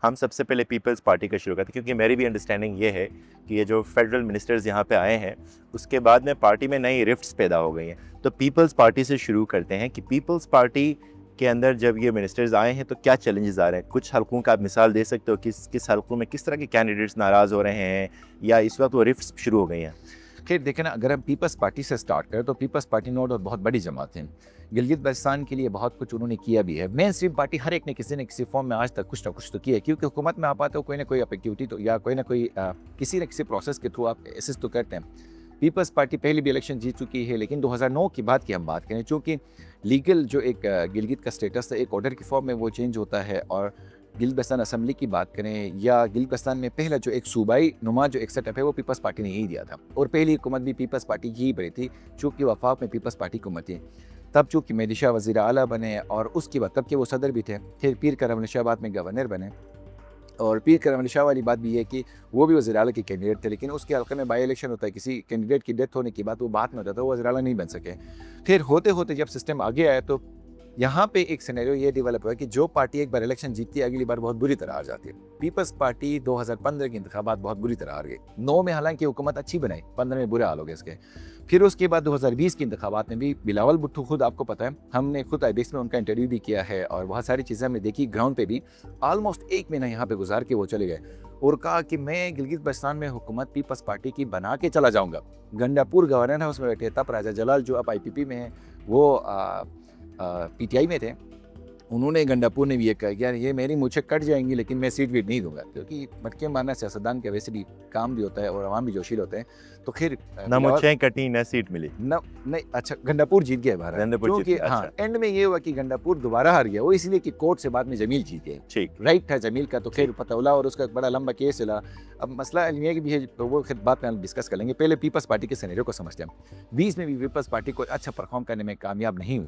हम सबसे पहले पीपल्स पार्टी का शुरू करते हैं, क्योंकि मेरी भी अंडरस्टैंडिंग ये है कि ये जो फेडरल मिनिस्टर्स यहाँ पे आए हैं उसके बाद में पार्टी में नई रिफ्ट्स पैदा हो गई हैं। तो पीपल्स पार्टी से शुरू करते हैं कि पीपल्स पार्टी के अंदर जब ये मिनिस्टर्स आए हैं तो क्या चैलेंजेस आ रहे हैं। कुछ हलकों का आप मिसाल दे सकते हो, किस किस हलकों में किस तरह के कैंडिडेट्स नाराज़ हो रहे हैं या इस वक्त वो रिफ्ट्स शुरू हो गई हैं। खैर देखें ना, अगर हम पीपल्स पार्टी से स्टार्ट करें तो पीपल्स पार्टी नोट और बहुत बड़ी जमात है। गिलगित बल्तिस्तान के लिए बहुत कुछ उन्होंने किया भी है। मेन स्ट्रीम पार्टी हर एक ने किसी न किसी फॉर्म में आज तक कुछ ना कुछ तो किया है, क्योंकि हुकूमत में आप आते हो कोई ना कोई एक्टिविटी तो या कोई ना कोई किसी न किसी प्रोसेस के थ्रू आप असिस्ट तो करते हैं। पीपल्स पार्टी पहले भी इलेक्शन जीत चुकी है, लेकिन 2009 की बात की हम बात करें, चूँकि लीगल जो एक गिलगित का स्टेटस था एक ऑर्डर की फॉर्म में वो चेंज होता है। और गिलगित बल्तिस्तान असम्बली की बात करें या गिलगित बल्तिस्तान में पहला जो एक सूबाई नुमा जो एक सेटअप है वो पीपल्स पार्टी ने ही दिया था, और पहली हुकूमत भी पीपल्स पार्टी की ही बनी थी, चूँकि वफाक में पीपल्स पार्टी हुकूमत थी। तब चूँकि मेहदी शाह वज़ीर आला बने और उसके बाद तब के वो सदर भी थे, फिर पीर करम अली शाह बाद में गवर्नर बने। और पीर करम अली शाह वाली बात भी है कि वो भी वज़ीर आला के कैंडिडेट थे, लेकिन उसके हल्के में बाई इलेक्शन होता है, किसी कैंडिडेट की डेथ होने की बात वो बात में होता था, वो वज़ीर आला नहीं बन सके। फिर होते होते जब सिस्टम आगे आया तो यहाँ पे एक सिनेरियो ये डेवलप हुआ कि जो पार्टी एक बार इलेक्शन जीतती है अगली बार बहुत बुरी तरह हार जाती है। पीपल्स पार्टी 2015 के इंतखाबात बहुत बुरी तरह हार गई। 9 में हालांकि हुकूमत अच्छी बनाई, 15 में बुरे हाल हो गए इसके। फिर उसके बाद 2020 के इंतखाबात में भी बिलावल भुट्टो खुद आपको पता है, हमने खुद आईबीएक्स में उनका इंटरव्यू भी किया है और बहुत सारी चीज़ें हमने देखी ग्राउंड पे भी। ऑलमोस्ट 1 महीना यहाँ पे गुजार के वो चले गए और कहा कि मैं गिलगित बल्तिस्तान में हुकूमत पीपल्स पार्टी की बना के चला जाऊँगा। गंडापुर गवर्नर है उसमें बैठे, तब राजा जलाल जो अब IPP में है वो PTI में थे। उन्होंने गंडापुर ने भी ये कहा कि यार ये मेरी मुझे कट जाएंगी लेकिन मैं सीट वीट नहीं दूंगा, क्योंकि मटके मारना सियासतदान के वैसे भी काम भी होता है और अवाम भी जोशील होते हैं। तो फिर ना मुझे कटी ना सीट मिली न नहीं, अच्छा गंडापुर जीत गया भारत, गंडापुर जीत क्योंकि गया, हाँ अच्छा। एंड में ये हुआ कि गंडापुर दोबारा हार गया, वो इसलिए कि कोर्ट से बाद में जमील जीत गए। ठीक, राइट था जमील का, तो खैर पतौला और उसका बड़ा लंबा केस चला। अब मसला ये भी है तो वो फिर बाद में हम डिस्कस कर लेंगे, पहले पीपल्स पार्टी के सिनेरियो को समझते हैं। 20 में भी पीपल्स पार्टी को अच्छा परफॉर्म करने में कामयाब नहीं हुई,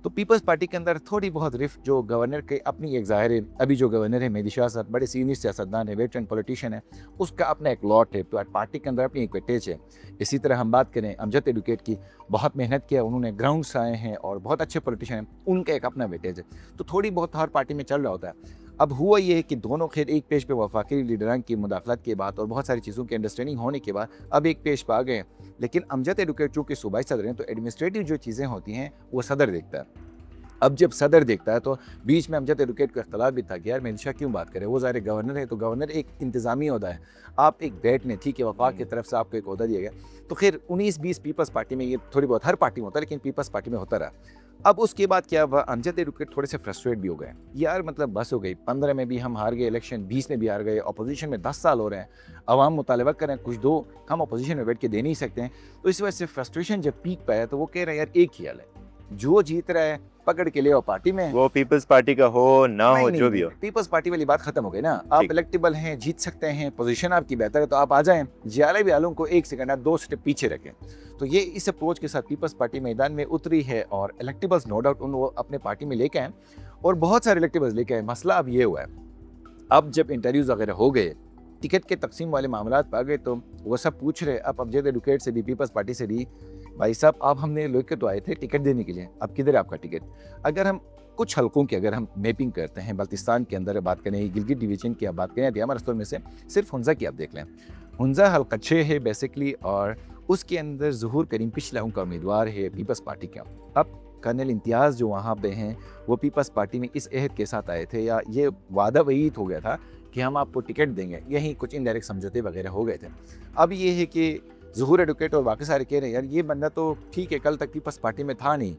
तो पीपल्स पार्टी के अंदर थोड़ी बहुत रिफ्ट जो गवर्नर के अपनी एक ज़ाहिर है। अभी जो गवर्नर है मेहदी शाह साहब बड़े सीनियर सियासतदान है, वेटरन पॉलिटिशियन है, उसका अपना एक लॉट है, तो पार्टी के अंदर अपनी एक वेटेज है। इसी तरह हम बात करें अमजद एडवोकेट की, बहुत मेहनत किया उन्होंने, ग्राउंड से आए हैं और बहुत अच्छे पॉलिटिशियन हैं, उनका एक अपना वेटेज है। तो थोड़ी बहुत हर पार्टी में चल रहा होता है। अब हुआ ये है कि दोनों खैर एक पेज पे वफाकी लीडरान की मुदाखलत के बाद और बहुत सारी चीज़ों की अंडरस्टैंडिंग होने के बाद अब एक पेज पर आ गए। लेकिन अमजद एडवोकेट चूँकि सूबाई सदर हैं तो एडमिनिस्ट्रेटिव जो चीज़ें होती हैं वो सदर देखता है। अब जब सदर देखता है तो बीच में अमजद एडवोकेट का इख्तलाफ भी था कि यार मेहदी शाह क्यों बात करे, वो ज़ाहिर गवर्नर है तो गवर्नर एक इंतज़ामी ओहदा है, आप एक बैट ने, ठीक है वफाक की तरफ से आपको एक ओहदा दिया गया। तो खैर 19-20 पीपल्स पार्टी में ये थोड़ी बहुत हर पार्टी में होता है, लेकिन पीपल्स पार्टी में होता रहा। अब उसके बाद क्या हुआ, अमजद एडवोकेट थोड़े से फ्रस्ट्रेट भी हो गए, यार मतलब बस हो गई, 15 में भी हम हार गए इलेक्शन, 20 में भी हार गए, अपोजिशन में 10 साल हो रहे हैं, अवाम मुतालबा करें कुछ दो, हम अपोजिशन में बैठ के दे नहीं सकते हैं। तो इस वजह से फ्रस्ट्रेशन जब पीक पे आया तो वो कह रहे हैं यार एक ही हाल है, जो जीत रहा है पकड़ के ले आओ पार्टी में, वो पीपल्स पार्टी का हो ना हो जो भी हो। पीपल्स पार्टी वाली बात खत्म हो गई ना, आप इलेक्टेबल हैं, जीत सकते हैं, पोजीशन आपकी बेहतर है तो आप आ जाएं, जियाले भी आलम को 1 सेकंड 2 स्टेप पीछे रखें। तो ये इस अप्रोच के साथ पीपल्स पार्टी मैदान में उतरी है और इलेक्टेबल्स नो डाउट उन वो अपने पार्टी में लेके आए और बहुत सारे इलेक्टेबल्स लेके आए। मसला अब ये हुआ है, अब जब इंटरव्यूज वगैरह हो गए, टिकट के तकसीम वाले मामला आ गए, तो वो सब पूछ रहे अब अमजद एडवोकेट से भी, पीपल्स पार्टी से भी, भाई साहब आप हमने लेकर तो आए थे टिकट देने के लिए, अब किधर है आपका टिकट। अगर हम कुछ हलकों की अगर हम मैपिंग करते हैं, बल्तिस्तान के अंदर बात करें, गिलगित डिवीजन की आप बात करें, दियामा रस्तों में से सिर्फ हुंजा की आप देख लें, हुंजा हल्का 6 है बेसिकली, और उसके अंदर ज़हूर करीम पिछला उनका उम्मीदवार है पीपल्स पार्टी का। अब कर्नल इम्तियाज़ जो वहाँ पे हैं वो पीपल्स पार्टी में इस अहद के साथ आए थे, या ये वादा वहीद हो गया था कि हम आपको टिकट देंगे, यही कुछ इनडायरेक्ट समझौते वगैरह हो गए थे। अब ये है कि ज़हूर एडवोकेट और बाकी सारे कह रहे हैं यार ये बंदा तो ठीक है, कल तक पीपल्स पार्टी में था नहीं,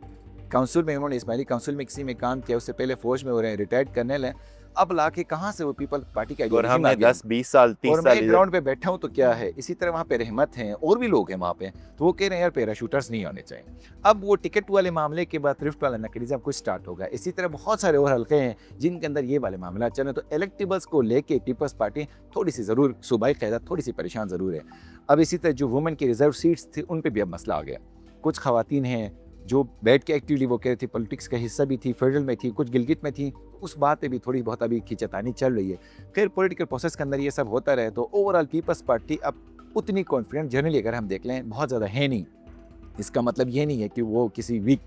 काउंसिल में उन्होंने इस्माइली काउंसिल में किसी में काम किया, उससे पहले फौज में हो रहे हैं, रिटायर्ड कर्नल हैं, अब लाके कहाँ से वो पीपल पार्टी का और हमने 10-20 साल 30 और साल मैं ग्राउंड पे बैठा हूँ तो क्या है। इसी तरह वहाँ पे रहमत हैं और भी लोग हैं वहाँ पे, तो वो कह रहे हैं यार पैराशूटर्स नहीं होने चाहिए। अब वो टिकट वाले मामले के बाद रिफ्ट वाला नकलीज़म कुछ स्टार्ट होगा। इसी तरह बहुत सारे और हल्के हैं जिनके अंदर ये वाले मामला चल रहे, तो इलेक्टेबल्स को लेके पीपल्स पार्टी थोड़ी सी ज़रूर सूबाई क़यादत थोड़ी सी परेशान ज़रूर है। अब इसी तरह जो वुमेन की रिजर्व सीट्स थी उन पर भी अब मसला आ गया। कुछ ख़वातीन हैं जो बैठ के एक्टिवली वो कह रही थी, पॉलिटिक्स का हिस्सा भी थी, फेडरल में थी, कुछ गिलगित में थी, उस बात पे भी थोड़ी बहुत अभी खींचतानी चल रही है। फिर पॉलिटिकल प्रोसेस के अंदर ये सब होता रहे तो ओवरऑल पीपल्स पार्टी अब उतनी कॉन्फिडेंट जनरली अगर हम देख लें बहुत ज़्यादा है नहीं। इसका मतलब ये नहीं है कि वो किसी वीक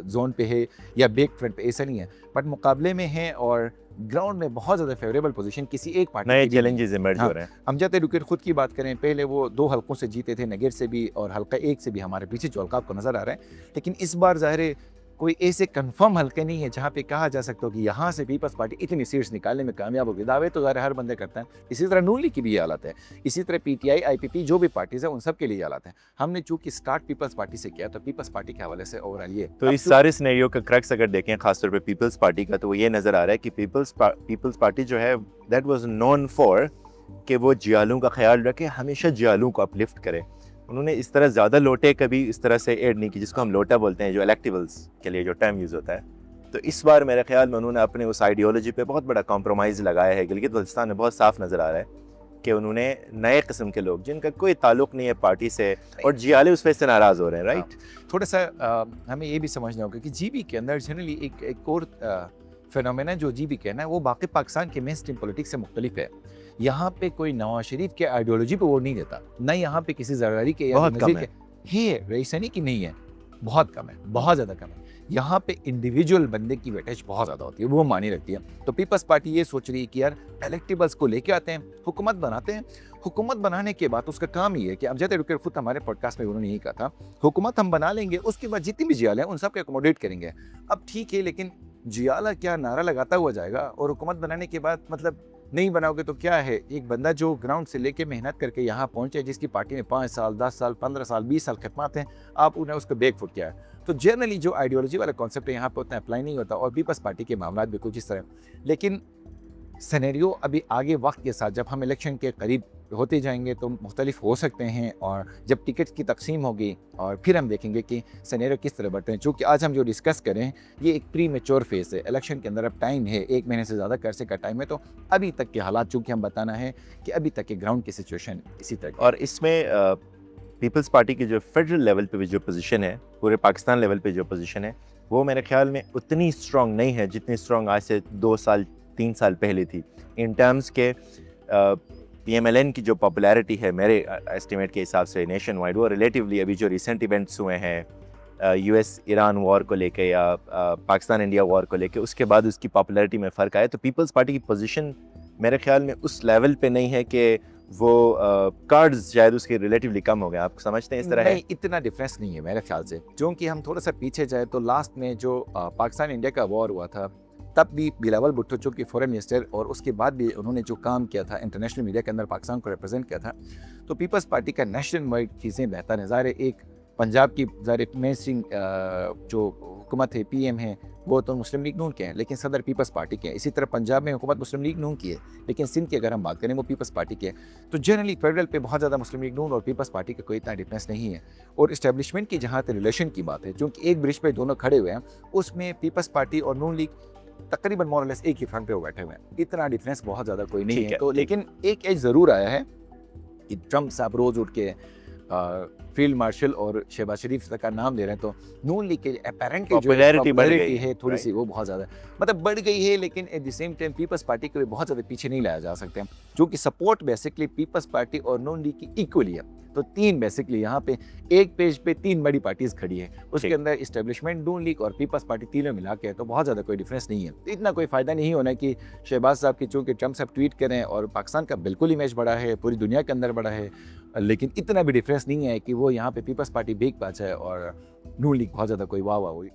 जोन पे है या बैक फ्रंट पे, ऐसा नहीं है, बट मुकाबले में है और ग्राउंड में बहुत ज़्यादा फेवरेबल पोजीशन किसी एक पार्टी नए की भी नहीं है। चैलेंजेस इमर्ज हो रहे हैं। अमजद रुकैर खुद की बात करें, पहले वो 2 हलकों से जीते थे, नगेर से भी और हल्का 1 से भी, हमारे पीछे जो हल्का आपको नज़र आ रहा है, लेकिन इस बार ज़ाहिर है कोई ऐसे कंफर्म हल्के नहीं है जहाँ पे कहा जा सकता हो कि यहाँ से पीपल्स पार्टी इतनी सीट्स निकालने में कामयाब होगी। दावे तो ज़ाहिर हर बंदे करता है, इसी तरह नून लीग की भी ये हालत है, इसी तरह पीटीआई, आईपीपी जो भी पार्टीज़ है उन सब के लिए हालत है। हमने चूंकि स्टार्ट पीपल्स पार्टी से किया, तो पीपल्स पार्टी के हवाले से ओवरऑल ये तो इस सारे सिनेरियो का क्रक्स अगर देखें खासतौर पे पीपल्स पार्टी का, तो वो ये नज़र आ रहा है कि पीपल्स पार्टी जो है दैट वाज नोन फॉर कि वो जियालों का ख्याल रखे, हमेशा जियालों को अपलिफ्ट करे। उन्होंने इस तरह ज़्यादा लोटे कभी इस तरह से ऐड नहीं की, जिसको हम लोटा बोलते हैं, जो इलेक्टिबल्स के लिए जो टर्म यूज़ होता है। तो इस बार मेरे ख्याल में उन्होंने अपने उस आइडियोलॉजी पे बहुत बड़ा कॉम्प्रोमाइज़ लगाया है। गिलगित बल्तिस्तान में बहुत साफ नज़र आ रहा है कि उन्होंने नए किस्म के लोग जिनका कोई ताल्लुक नहीं है पार्टी से, और जियाले उस वजह से नाराज़ हो रहे हैं, राइट। थोड़ा सा हमें ये भी समझना होगा कि जीबी के अंदर जनरली एक और फिनोमेना जो जीबी के ना, वो बाकी पाकिस्तान के मेन स्ट्रीम पॉलिटिक्स से मुख्तलिफ है। यहाँ पे कोई नवाज शरीफ के आइडियोलॉजी पे वोट नहीं देता, न यहाँ पे किसी जरदारी के या बहुत कम नज़ीर के है, रईस नहीं कि नहीं है, बहुत कम है, बहुत ज़्यादा कम है। यहाँ पे इंडिविजुअल बंदे की वेटेज बहुत ज़्यादा होती है, वो मानी रखती है। तो पीपल्स पार्टी ये सोच रही है कि यार इलेक्टिबल्स को लेके आते हैं, हुकूमत बनाते हैं, हुकूमत बनाने के बाद उसका काम ही है कि अमजद रुकैर खुद हमारे पॉडकास्ट में उन्होंने यही कहा था, हुकूमत हम बना लेंगे, उसके बाद जितनी भी जियाल हैं उन सब को अकोमोडेट करेंगे। अब ठीक है, लेकिन जियाला क्या नारा लगाता हुआ जाएगा और हुकूमत बनाने के बाद मतलब नहीं बनाओगे तो क्या है? एक बंदा जो ग्राउंड से लेके मेहनत करके यहाँ पहुँचे, जिसकी पार्टी में 5 साल, 10 साल, 15 साल, 20 साल खिदमत हैं, आप उन्हें उसको बैक फुट किया है। तो जनरली जो आइडियोलॉजी वाला कॉन्सेप्ट है यहाँ पे उतना अप्लाई नहीं होता, और पीपल्स पार्टी के मामला भी कुछ इस तरह। लेकिन सिनेरियो अभी आगे वक्त के साथ जब हम इलेक्शन के करीब होते जाएंगे तो मुख्तलिफ हो सकते हैं, और जब टिकट की तकसीम होगी और फिर हम देखेंगे कि सिनेरियो किस तरह बढ़ते हैं। चूँकि आज हम जो डिस्कस करें ये एक प्री मेच्योर फेस है, इलेक्शन के अंदर अब टाइम है, 1 महीने से ज़्यादा करसे का टाइम है, तो अभी तक के हालात चूँकि हम बताना है कि अभी तक के ग्राउंड की सिचुएशन इसी तरह। और इसमें पीपल्स पार्टी की जो फेडरल लेवल पे भी जो पोजीशन है, पूरे पाकिस्तान लेवल पे जो पोजीशन है, वो मेरे ख्याल में उतनी स्ट्रॉन्ग नहीं है जितनी स्ट्रॉन्ग आज से 2 साल 3 साल पहले थी। इन टर्म्स के PMLN की जो पॉपुलैरिटी है मेरे एस्टिमेट के हिसाब से नेशन वाइड, वो रिलेटिवली अभी जो रिसेंट इवेंट्स हुए हैं US ईरान वॉर को लेके या पाकिस्तान इंडिया वॉर को लेके, उसके बाद उसकी पॉपुलैरिटी में फ़र्क आया। तो पीपल्स पार्टी की पोजीशन मेरे ख्याल में उस लेवल पे नहीं है कि वो कार्ड्स शायद उसके रिलेटिवली कम हो गए। आप समझते हैं इस तरह है? नहीं, इतना डिफरेंस नहीं है मेरे ख्याल से। क्योंकि हम थोड़ा सा पीछे जाए तो लास्ट में जो पाकिस्तान इंडिया का वॉर हुआ था, तब भी बिलावल भुट्टो चूँकि फॉरेन मिनिस्टर, और उसके बाद भी उन्होंने जो काम किया था इंटरनेशनल मीडिया के अंदर पाकिस्तान को रिप्रेजेंट किया था, तो पीपल्स पार्टी का नेशनल वाइड चीज़ें बेहतर है। ज़ाहिर है एक पंजाब की ज़ाहिर मेन स्ट्रीम जो हुकूमत है, PM है, वो तो मुस्लिम लीग नून के हैं, लेकिन सदर पीपल्स पार्टी के हैं। इसी तरह पंजाब में हुकूमत मुस्लिम लीग नून की है, लेकिन सिंध की अगर हम बात करें वो पीपल्स पार्टी के है। तो जनरली फेडरल पे बहुत ज़्यादा मुस्लिम लीग नून और पीपल्स पार्टी का कोई इतना डिफरेंस नहीं है। और इस्टेब्लिशमेंट की जहाँ तक रिलेशन की बात है, क्योंकि एक ब्रिज पे दोनों खड़े हुए हैं, उसमें पीपल्स पार्टी और नून लीग तकरीबन मोरलेस एक ही फ्रंट पे वो बैठे हुए हैं, इतना डिफरेंस बहुत ज़्यादा कोई नहीं है। तो लेकिन एक एज ज़रूर आया है कि ट्रम्प साहब रोज़ उठ के फील्ड मार्शल और शहबाज शरीफ का नाम ले रहे हैं, तो नून लीग के अपेरेंटली जो पॉपुलैरिटी है थोड़ी सी वो बहुत ज़्यादा मतलब बढ़ गई है। लेकिन at the same time Peoples Party को भी बहुत ज़्यादा पीछे नहीं लाया जा सकते, जो कि सपोर्ट बेसिकली पीपल्स पार्टी और नून लीग की इक्वली है। तो 3 बेसिकली यहाँ पे एक पेज पे 3 बड़ी पार्टीज खड़ी है, उसके अंदर इस्टेब्लिशमेंट, नून लीग और पीपल्स पार्टी तीनों मिला के, तो बहुत ज़्यादा कोई डिफरेंस नहीं है। तो इतना कोई फ़ायदा नहीं होना कि शहबाज साहब की चूँकि ट्रम्प साहब ट्वीट करें और पाकिस्तान का बिल्कुल इमेज बड़ा है, पूरी दुनिया के अंदर बड़ा है, लेकिन इतना भी डिफरेंस नहीं है कि वो यहाँ पे पीपल्स पार्टी भीग पा जाए और नून लीग बहुत ज़्यादा कोई वाह वाह हुई।